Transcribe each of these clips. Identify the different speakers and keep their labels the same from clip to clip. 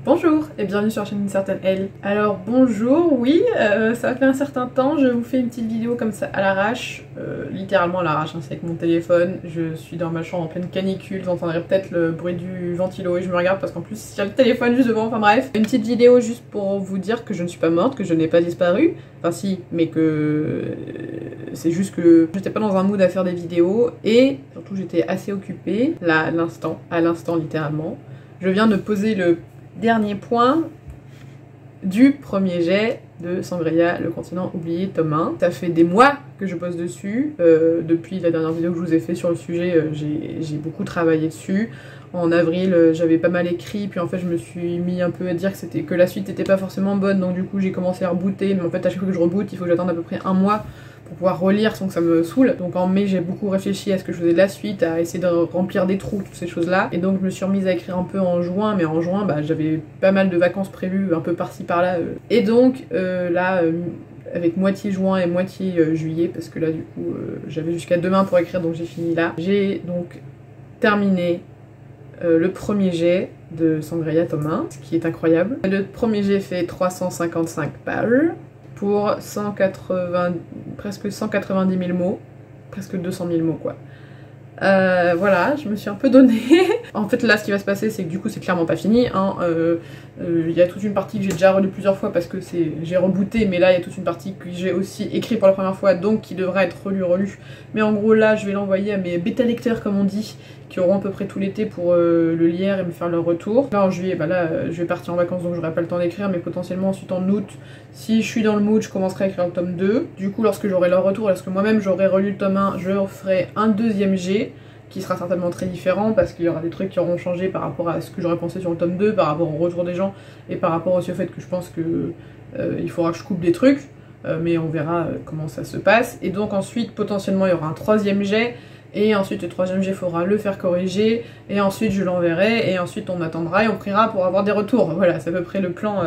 Speaker 1: Bonjour et bienvenue sur la chaîne d'une certaine Elle. Alors bonjour, oui, ça fait un certain temps, je vous fais une petite vidéo comme ça à l'arrache, littéralement à l'arrache, hein, c'est avec mon téléphone, je suis dans ma chambre en pleine canicule, vous entendrez peut-être le bruit du ventilo et je me regarde parce qu'en plus il y a le téléphone juste devant, enfin bref. Une petite vidéo juste pour vous dire que je ne suis pas morte, que je n'ai pas disparu, enfin si, mais que c'est juste que j'étais pas dans un mood à faire des vidéos et surtout j'étais assez occupée, là à l'instant littéralement. Je viens de poser le dernier point du premier jet de Sangria, le continent oublié, tome 1. Ça fait des mois que je bosse dessus, depuis la dernière vidéo que je vous ai fait sur le sujet, j'ai beaucoup travaillé dessus. En avril, j'avais pas mal écrit, puis en fait je me suis mis un peu à dire que la suite n'était pas forcément bonne, donc du coup j'ai commencé à rebooter, mais en fait à chaque fois que je reboot, il faut que j'attende à peu près un mois pour pouvoir relire sans que ça me saoule. Donc en mai j'ai beaucoup réfléchi à ce que je faisais de la suite, à essayer de remplir des trous, toutes ces choses là. Et donc je me suis remise à écrire un peu en juin, mais en juin bah, j'avais pas mal de vacances prévues, un peu par-ci par-là. Et donc là, avec moitié juin et moitié juillet, parce que là du coup j'avais jusqu'à demain pour écrire, donc j'ai fini là. J'ai donc terminé le premier jet de Sangria tome 1, ce qui est incroyable. Le premier jet fait 355 pages pour 180, presque 190 000 mots, presque 200 000 mots quoi. Voilà, je me suis un peu donnée. En fait là ce qui va se passer c'est que du coup c'est clairement pas fini, hein. Y a toute une partie que j'ai déjà relue plusieurs fois parce que j'ai rebooté, mais là il y a toute une partie que j'ai aussi écrit pour la première fois, donc qui devra être relue. Mais en gros là je vais l'envoyer à mes bêta lecteurs comme on dit, qui auront à peu près tout l'été pour le lire et me faire leur retour. Là en juillet, bah là je vais partir en vacances donc j'aurai pas le temps d'écrire, mais potentiellement ensuite en août, si je suis dans le mood, je commencerai à écrire le tome 2. Du coup lorsque j'aurai leur retour, lorsque moi-même j'aurai relu le tome 1, je ferai un deuxième jet, qui sera certainement très différent parce qu'il y aura des trucs qui auront changé par rapport à ce que j'aurais pensé sur le tome 2, par rapport au retour des gens et par rapport aussi au fait que je pense que il faudra que je coupe des trucs, mais on verra comment ça se passe. Et donc ensuite potentiellement il y aura un troisième jet, et ensuite le troisième jet il faudra le faire corriger, et ensuite je l'enverrai, et ensuite on attendra et on priera pour avoir des retours. Voilà, c'est à peu près le plan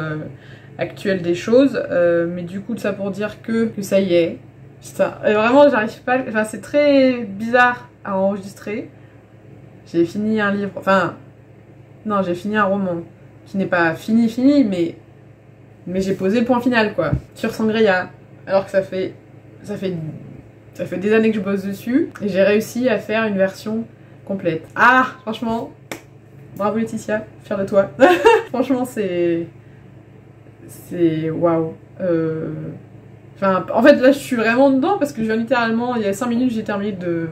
Speaker 1: actuel des choses, mais du coup ça pour dire que ça y est, putain, vraiment j'arrive pas, enfin c'est très bizarre à enregistrer. J'ai fini un livre, enfin non, j'ai fini un roman qui n'est pas fini mais j'ai posé le point final quoi sur Sangria, alors que ça fait des années que je bosse dessus et j'ai réussi à faire une version complète. Ah, franchement, bravo Laetitia, fière de toi. Franchement c'est waouh. Enfin, en fait là je suis vraiment dedans parce que je viens littéralement, il y a 5 minutes j'ai terminé de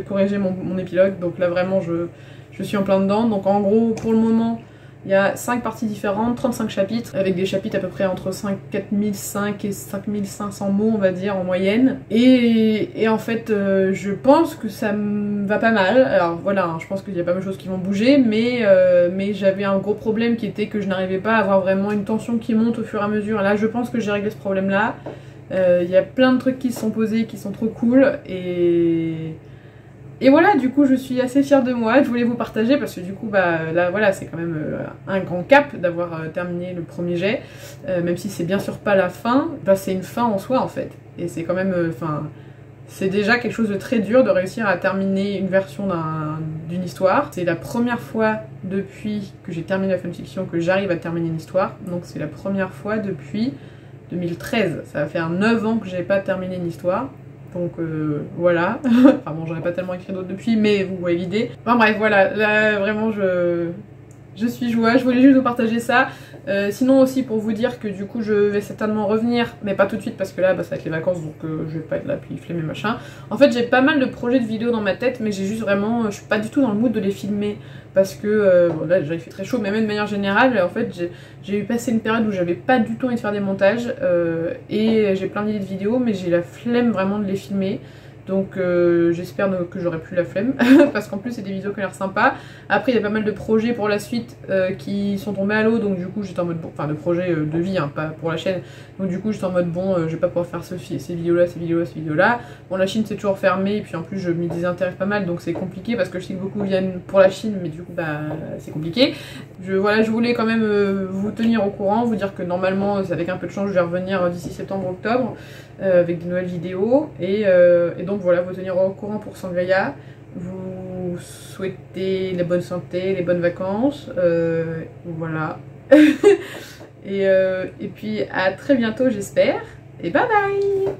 Speaker 1: corriger mon épilogue, donc là vraiment je suis en plein dedans. Donc en gros pour le moment il y a 5 parties différentes, 35 chapitres, avec des chapitres à peu près entre 4005 et 5500 mots on va dire en moyenne. Et en fait je pense que ça me va pas mal. Alors voilà, hein, je pense qu'il y a pas mal de choses qui vont bouger, mais j'avais un gros problème qui était que je n'arrivais pas à avoir vraiment une tension qui monte au fur et à mesure. Là je pense que j'ai réglé ce problème là. Y a plein de trucs qui se sont posés qui sont trop cool, et voilà, du coup je suis assez fière de moi, je voulais vous partager parce que du coup bah là voilà c'est quand même un grand cap d'avoir terminé le premier jet, même si c'est bien sûr pas la fin, bah c'est une fin en soi en fait, et c'est quand même, enfin c'est déjà quelque chose de très dur de réussir à terminer une version d'une histoire. C'est la première fois depuis que j'ai terminé la fanfiction que j'arrive à terminer une histoire, donc c'est la première fois depuis 2013, ça va faire 9 ans que j'ai pas terminé une histoire, donc voilà. Enfin bon, j'aurais pas tellement écrit d'autres depuis, mais vous voyez l'idée. Enfin bref, voilà, là vraiment je suis joie, je voulais juste vous partager ça. Sinon aussi pour vous dire que du coup je vais certainement revenir, mais pas tout de suite parce que là bah, ça va être les vacances, donc je vais pas être là puis filmer machin. En fait j'ai pas mal de projets de vidéos dans ma tête, mais j'ai juste vraiment, je suis pas du tout dans le mood de les filmer parce que bon, là déjà il fait très chaud, mais même de manière générale en fait j'ai eu passé une période où j'avais pas du tout envie de faire des montages, et j'ai plein d'idées de vidéos mais j'ai la flemme vraiment de les filmer. Donc j'espère que j'aurai plus la flemme parce qu'en plus c'est des vidéos qui ont l'air sympas. Après il y a pas mal de projets pour la suite qui sont tombés à l'eau, donc du coup j'étais en mode bon, enfin de projets de vie, hein, pas pour la chaîne. Donc du coup j'étais en mode bon, je vais pas pouvoir faire ces vidéos là, ces vidéos là, ces vidéos là. Bon, la Chine c'est toujours fermé et puis en plus je m'y désintéresse pas mal, donc c'est compliqué parce que je sais que beaucoup viennent pour la Chine, mais du coup bah c'est compliqué. Voilà, je voulais quand même vous tenir au courant, vous dire que normalement avec un peu de chance je vais revenir d'ici septembre-octobre avec des nouvelles vidéos, et donc voilà, vous tenir au courant pour Sangria, vous souhaiter la bonne santé, les bonnes vacances, voilà, Et puis à très bientôt j'espère. Et bye bye.